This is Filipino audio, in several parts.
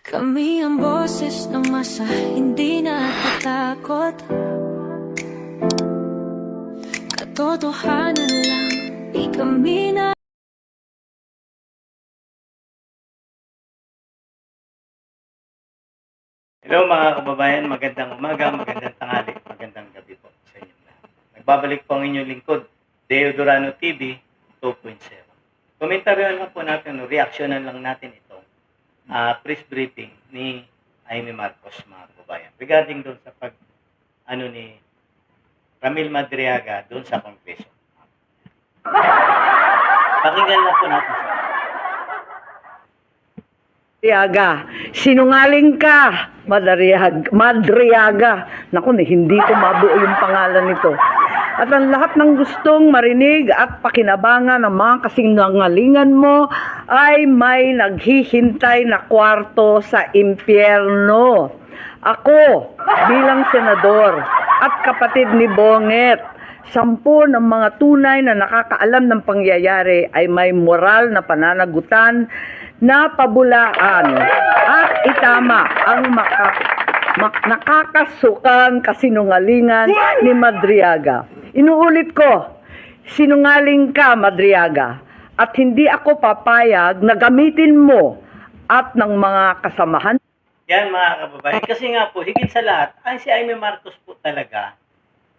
Kami ang boses ng masa, hindi natatakot. Katotohanan lang, di kami na. Hello mga kababayan, magandang umaga, magandang tanghali, magandang gabi po sa inyo lahat. Nagbabalik po ang inyong lingkod, Deo Durano TV 2.0. Komentaryo lang po natin, reaksyonan lang natin itong press briefing ni Jaime Marcos mga kababayan regarding doon sa ni Ramil Madriaga doon sa Kongreso. Pakinggan lang po natin siya. Madriaga, sinungaling ka, Madriaga. Naku, hindi ko mabuo yung pangalan nito. At ang lahat ng gustong marinig at pakinabangan ng mga kasinungalingan mo ay may naghihintay na kwarto sa impyerno. Ako, bilang senador at kapatid ni Bonget, 10 ng mga tunay na nakakaalam ng pangyayari ay may moral na pananagutan na pabulaan at itama ang nakakasukang kasinungalingan ni Madriaga. Inuulit ko, sinungaling ka, Madriaga, at hindi ako papayag na gamitin mo at ng mga kasamahan. Yan mga kababayan, kasi nga po, higit sa lahat, ang si Jaime Marcos po talaga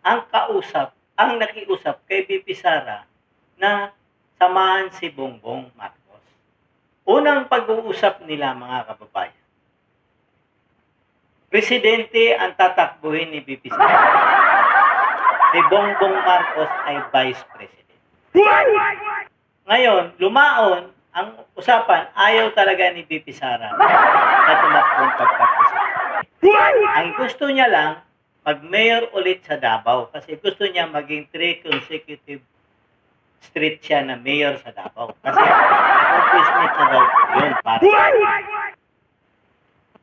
ang nakiusap kay BP Sara na samahan si Bongbong Marcos. Unang pag-uusap nila mga kababayan, presidente ang tatakbuhin ni BP Sara. Si Bongbong Marcos ay vice president. Ngayon, lumaon ang usapan, ayaw talaga ni BP Sara na tumakbong pagka-presidente. Ang gusto niya lang, mag-mayor ulit sa Davao kasi gusto niya maging 3 consecutive street siya na mayor sa Davao. Kasi accomplishment na daw yun para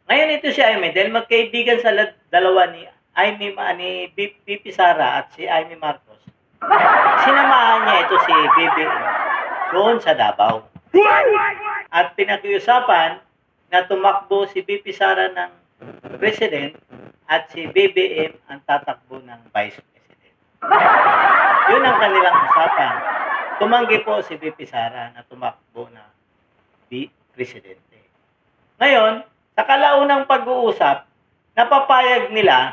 ngayon ito si Jaime, dahil magkaibigan sa dalawa ni BP Sara at si Jaime Marcos, sinamahan niya ito si BBM doon sa Davao. At pinakiusapan na tumakbo si BP Sara ng president at si BBM ang tatakbo ng vice president. Yun ang kanilang usapan. Tumanggi po si BP Sara na tumakbo na presidente. Ngayon, sa kalaunang pag-uusap, napapayag nila,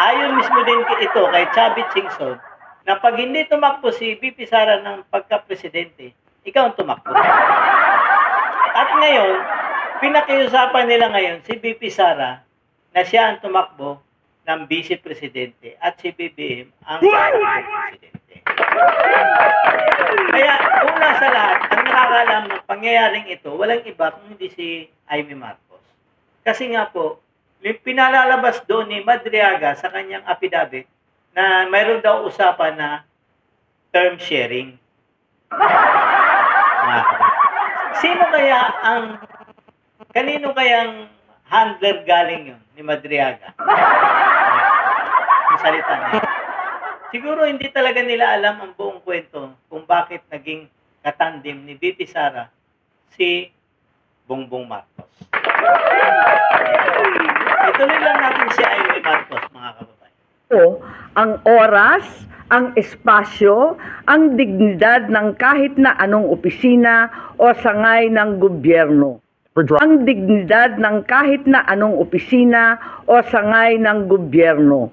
ayon mismo din ito kay Chavit Singson, na pag hindi tumakbo si BP Sara ng pagka-presidente, ikaw ang tumakbo. At ngayon, pinakiusapan nila ngayon si BP Sara na siya ang tumakbo ng vice-presidente at si BBM ang presidente. Kaya una sa lahat, ang nakakaalam ng pangyayaring ito, walang iba kung hindi si Jaime Marcos. Kasi nga po, pinalalabas doon ni Madriaga sa kanyang affidavit na mayroon daw usapan na term sharing. Kanino kayang handler galing yun ni Madriaga? Yung salita niya. Siguro hindi talaga nila alam ang buong kwento kung bakit naging katandim ni BP Sara si Bongbong Marcos. Ituloy lang natin si Jaime Marcos, mga kababayan. Ang oras, ang espasyo, ang dignidad ng kahit na anong opisina o sangay ng gobyerno. Ang dignidad ng kahit na anong opisina o sangay ng gobyerno.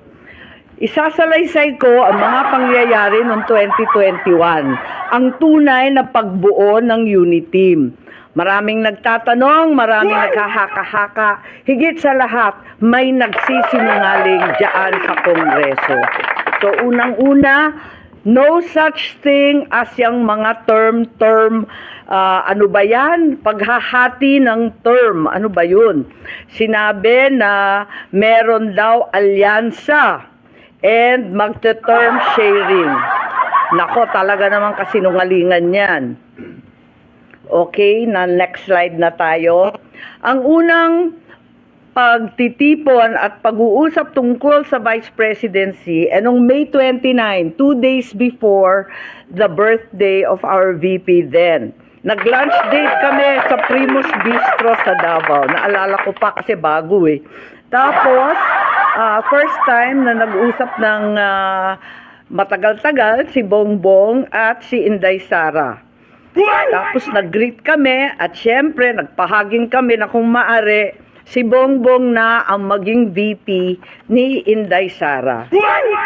Isasalaysay ko ang mga pangyayari noong 2021, ang tunay na pagbuo ng Uniteam. Maraming nagtatanong, maraming naghahaka-haka, higit sa lahat, may nagsisinungaling diyan sa Kongreso. So unang-una, no such thing as yung mga term, ano ba yan? Paghahati ng term, ano ba yun? Sinabi na meron daw alyansa and magte-term sharing. Nako, talaga naman kasinungalingan yan. Okay, na next slide na tayo. Ang unang pagtitipon at pag-uusap tungkol sa Vice Presidency, noong May 29, 2 days before the birthday of our VP then. Nag-lunch date kami sa Primus Bistro sa Davao. Naalala ko pa kasi bago eh. Tapos, first time na nag-usap ng matagal-tagal si Bongbong at si Inday Sara. Tapos nag-greet kami at syempre nagpahaging kami na kung maari si Bongbong na ang maging VP ni Inday Sara.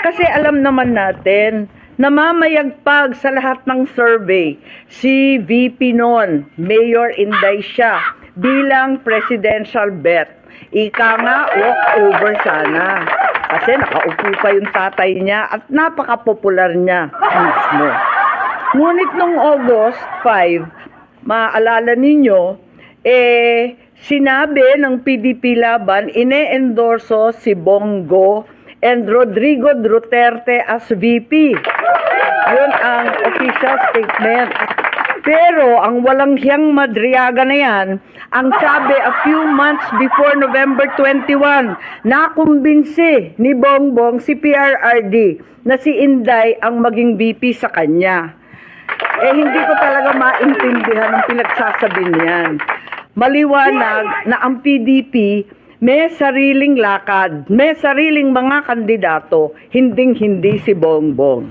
Kasi alam naman natin, namamayagpag sa lahat ng survey si VP noon, Mayor Inday siya, bilang presidential bet. Ika nga, walk over sana. Kasi nakaupo pa yung tatay niya at napaka-popular niya mismo. Ngunit nung August 5, maaalala ninyo, sinabi ng PDP Laban, ine-endorso si Bongo and Rodrigo Duterte as VP. Yun ang official statement. Pero ang walang hiyang Madriaga na yan, ang sabi a few months before November 21, nakumbinsi ni Bongbong si PRRD na si Inday ang maging VP sa kanya. Hindi ko talaga maintindihan ang pinagsasabi niyan. Maliwanag na ang PDP may sariling lakad, may sariling mga kandidato, hinding-hindi si Bongbong.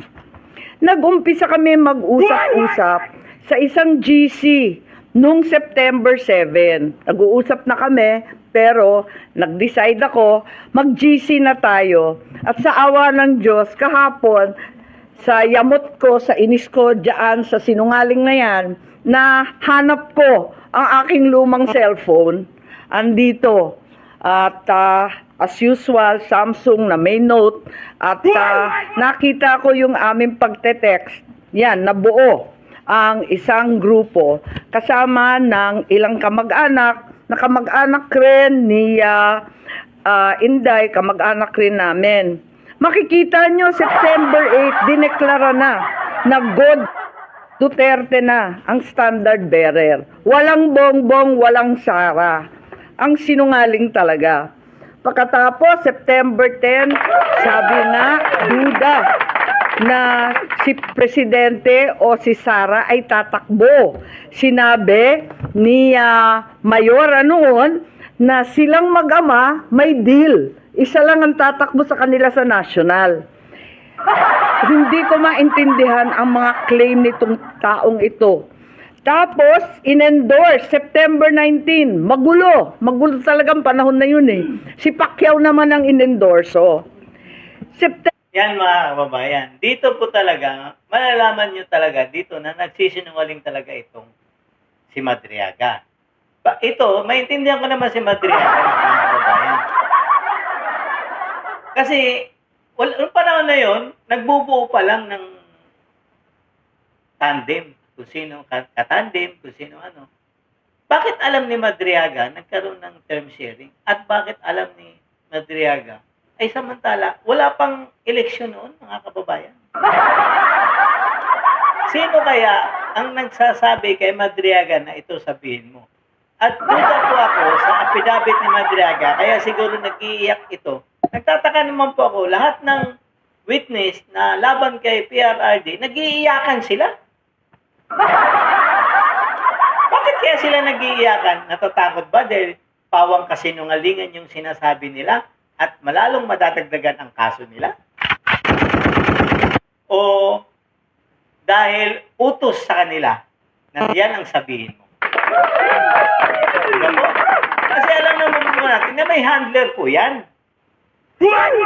Nag-umpisa kami mag-usap-usap sa isang GC nung September 7. Nag-uusap na kami, pero nag-decide ako, mag-GC na tayo. At sa awa ng Diyos, kahapon, sa yamot ko, sa inis ko, dyan, sa sinungaling na yan, na hanap ko ang aking lumang cellphone, andito. At as usual, Samsung na may note. At nakita ko yung aming pagte-text. Yan, nabuo ang isang grupo kasama ng ilang kamag-anak, na kamag-anak rin ni Inday, kamag-anak rin namin. Makikita nyo, September 8, dineklara na God Duterte na ang standard bearer. Walang Bongbong, walang Sara. Ang sinungaling talaga. Pagkatapos, September 10, sabi na, duda na si Presidente o si Sara ay tatakbo. Sinabi ni Mayora noon na silang mag-ama may deal. Isa lang ang tatakbo sa kanila sa national. Hindi ko maintindihan ang mga claim nitong taong ito. Tapos, in-endorse, September 19, magulo. Magulo talagang panahon na yun eh. Si Pacquiao naman ang in-endorso. Yan mga kababayan, dito po talaga, malalaman nyo talaga dito na nagsisinungaling talaga itong si Madriaga. Ito, maintindihan ko naman si Madriaga mga kababayan. Kasi, noong panahon na yun, nagbubuo pa lang ng tandem. Kung sino katandem, kung sino ano. Bakit alam ni Madriaga nagkaroon ng term sharing? At bakit alam ni Madriaga ay samantala, wala pang eleksyon noon, mga kababayan? Sino kaya ang nagsasabi kay Madriaga na ito sabihin mo? At duda po ako sa affidavit ni Madriaga, kaya siguro nag-iiyak ito. Nagtataka naman po ako, lahat ng witness na laban kay PRRD, nag-iiyakan sila. Bakit kaya sila nag-iiyakan? Natatakot ba dahil pawang kasinungalingan yung sinasabi nila at malalong madadagdagan ang kaso nila? O dahil utos sa kanila na yan ang sabihin mo? Diba po? Kasi alam naman po natin na may handler po yan.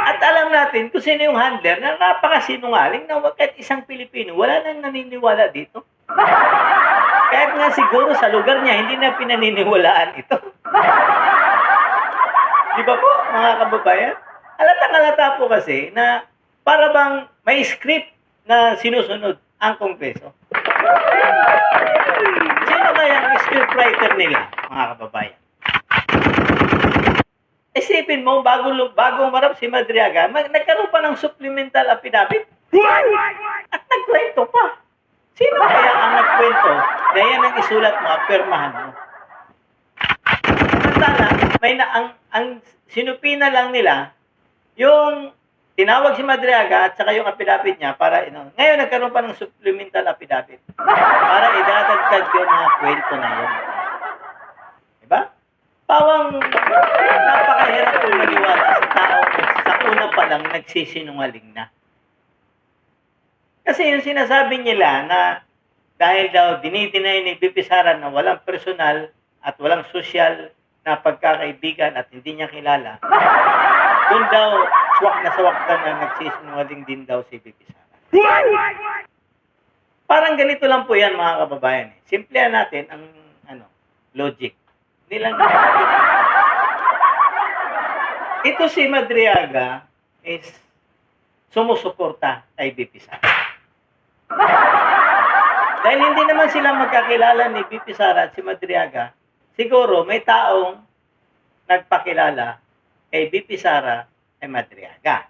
At alam natin kung sino yung handler na napakasinungaling na kahit isang Pilipino, wala nang naniniwala dito. Kahit nga siguro sa lugar niya, hindi na pinaniniwalaan ito. Di ba po, mga kababayan? Halatang-halata po kasi na para bang may script na sinusunod ang Kongreso. Sino kaya ang scriptwriter nila, mga kababayan? Isipin mo, bago marap si Madriaga, nagkaroon pa ng supplemental affidavit. At nagkwento pa. Sino kaya ang nagkwento na yan ang isulat mo, permahan mo? Samantala, ang sinupina lang nila yung tinawag si Madriaga at saka yung affidavit niya para, ngayon nagkaroon pa ng supplemental affidavit para idadagdag yung mga kwento na yun. Diba? Pawang napakahirap po maniwala sa tao sa una pa lang nagsisinungaling na. Kasi yung sinasabi nila na dahil daw dinideny ni BP Sara na walang personal at walang social na pagkakaibigan at hindi niya kilala, doon daw swak na nagsisinungaling din daw si BP Sara. Parang ganito lang po yan mga kababayan. Simplihan natin ang logic. Hindi lang natin ito si Madriaga is sumusuporta kay BP Sara. Dahil hindi naman sila magkakilala ni BP Sara at si Madriaga, siguro may taong nagpakilala kay BP Sara kay Madriaga.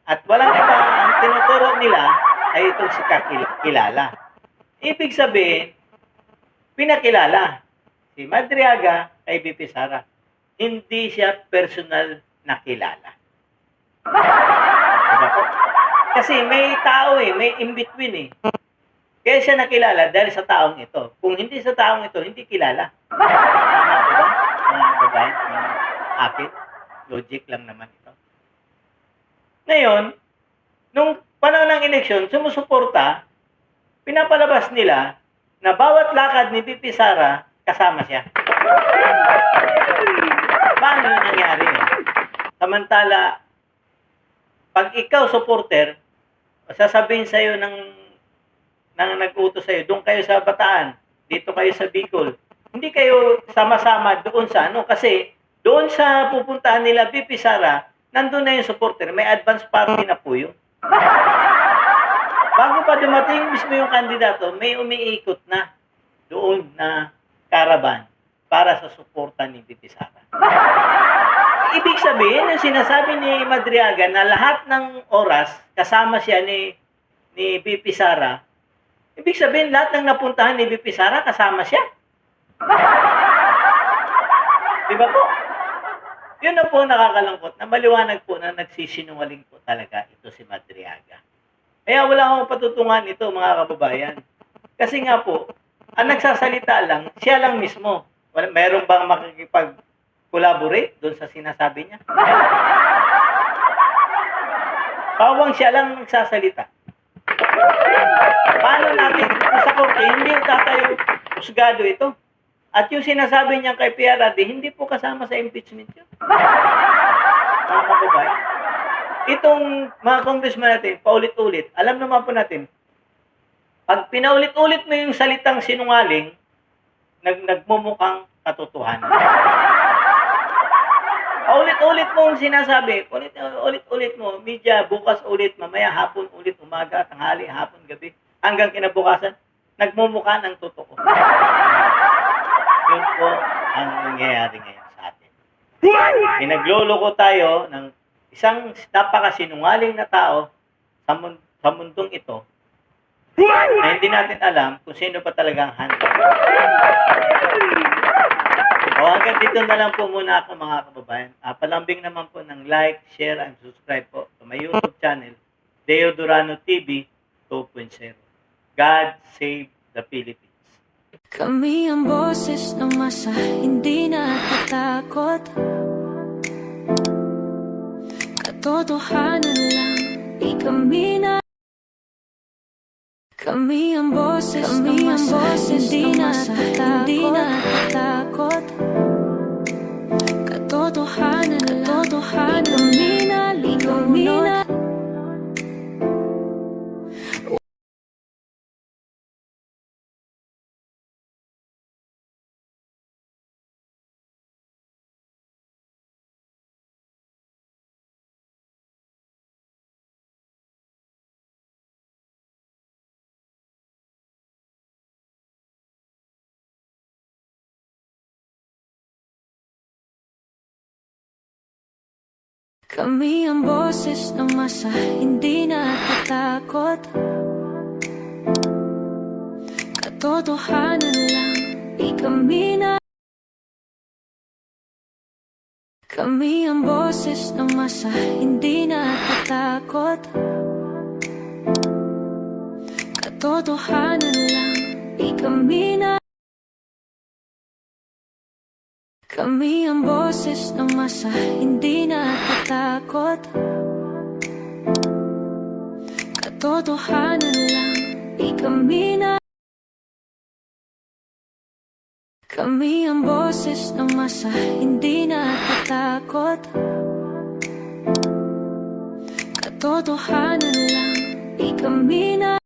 At walang iba ang tinuturo nila ay itong si kakilala. Ibig sabihin, pinakilala si Madriaga kay BP Sara. Hindi siya personal na kilala. Diba po? Kasi may tao may in-between Kaya siya nakilala dahil sa taong ito. Kung hindi sa taong ito, hindi kilala. Tama po ba? Mga babae, akin. Logic lang naman ito. Ngayon, nung panahon ng eleksyon, sumusuporta, pinapalabas nila na bawat lakad ni BP Sara, kasama siya. Paano yun nangyari? Samantala, pag ikaw supporter, sasabihin sa'yo ng nag-utos sa'yo, doon kayo sa Bataan, dito kayo sa Bicol. Hindi kayo sama-sama doon sa kasi doon sa pupuntahan nila BP Sara, nandun na yung supporter, may advance party na po yun. Bago pa dumating mismo yung kandidato, may umiikot na doon na caravan para sa suporta ni BP Sara. Ibig sabihin, yung sinasabi ni Madriaga na lahat ng oras kasama siya ni BP Sara, ibig sabihin, lahat ng napuntahan ni BP Sara, kasama siya. Di ba po? Yun na po nakakalangkot, na maliwanag po na nagsisinungaling po talaga ito si Madriaga. Kaya wala akong patutungan ito, mga kababayan. Kasi nga po, ang nagsasalita lang, siya lang mismo. Mayroon bang makikipag-collaborate doon sa sinasabi niya? Pawang siya lang nagsasalita. Paano natin sa korte, hindi tatayo husgado ito. At yung sinasabi niya kay PRRD, hindi po kasama sa impeachment yun. Mga kababayan. Itong mga congressman natin, paulit-ulit, alam naman po natin, pag pinaulit-ulit mo yung salitang sinungaling, nagmumukhang katotohanan. Ulit-ulit mong sinasabi, ulit-ulit mo, media, bukas ulit, mamaya, hapon ulit, umaga, tanghali, hapon, gabi, hanggang kinabukasan, nagmumukha ng totoo. Yun po ang nangyayari ngayon sa atin. Pinagloloko tayo ng isang napakasinungaling na tao sa mundong ito na hindi natin alam kung sino pa talagang handa. O hanggang dito na lang po muna ako mga kababayan. Palambing naman po ng like, share, and subscribe po sa my YouTube channel, Deo Durano TV 2.0. God save the Philippines. Kami ang boses ng masa, hindi natatakot. Katotohanan lang, di kami na. Kami ang boses ng masa, hindi natatakot. Katotohanan lang, di kami na. Kami ang boses ng masa, hindi natatakot. Katotohanan lang, di kami na. Kami ang boses ng masa, hindi natatakot. Katotohanan lang, di kami na. Kami ang boses ng masa, hindi natatakot. Katotohanan lang, di kami na. Kami ang boses ng masa, hindi natatakot. Katotohanan lang, di kami na.